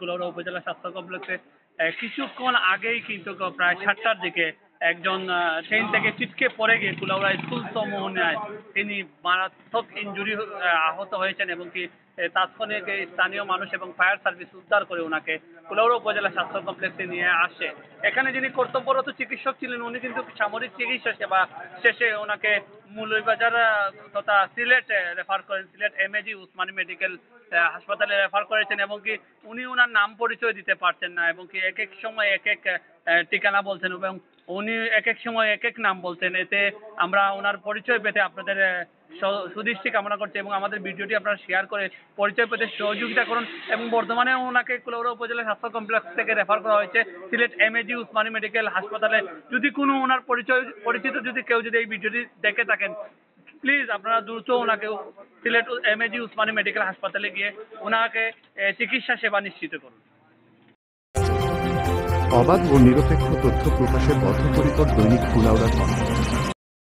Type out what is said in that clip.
কুলাউড়া উপজেলা স্বাস্থ্য কমপ্লেক্সে কিছুক্ষণ আগেই কিন্তু প্রায় 7টার দিকে একজন ট্রেন থেকে ছিটকে পড়ে গিয়ে কুলাউড়া স্কুল সমন্বয় তিনি মারাত্মক ইনজুরি আহত হয়েছেন এবং কি তাৎক্ষণিক স্থানীয় মানুষ এবং ফায়ার সার্ভিস উদ্ধার করে ওনাকে কুলাউড়া উপজেলা স্বাস্থ্য কমপ্লেক্সে নিয়ে আসে। এখানে যিনি কর্তব্যরত চিকিৎসক ছিলেন উনি কিন্তু সামরিক চিকিৎসা সেবা শেষে ওনাকে মৌলভীবাজার তথা সিলেট রেফার করেন, সিলেট এমএজি উসমানী মেডিকেল হাসপাতালে রেফার করেছেন এবং কি উনি ওনার নাম পরিচয় দিতে পারছেন না এবং কি এক এক সময় এক এক ঠিকানা বলছেন এবং উনি এক এক সময় এক এক নাম বলছেন। এতে আমরা ওনার পরিচয় পেতে আপনাদের সুদৃষ্টি কামনা করছি এবং আমাদের ভিডিওটি আপনারা শেয়ার করে পরিচয় পেতে সহযোগিতা করুন এবং বর্তমানে ওনাকে কুলাউড়া উপজেলা স্বাস্থ্য কমপ্লেক্স থেকে রেফার করা হয়েছে সিলেট এমএজি উসমানী মেডিকেল হাসপাতালে। যদি কোনো ওনার পরিচিত যদি কেউ যদি এই ভিডিওটি দেখে থাকেন প্লিজ আপনারা দ্রুত ওনাকে সিলেট এমএজি উসমানী মেডিকেল হাসপাতালে গিয়ে ওনাকে চিকিৎসা সেবা নিশ্চিত করুন। অবাধ ও নিরপেক্ষ তথ্য প্রকাশের বদ্ধপরিকর দৈনিক কুলাউড়া।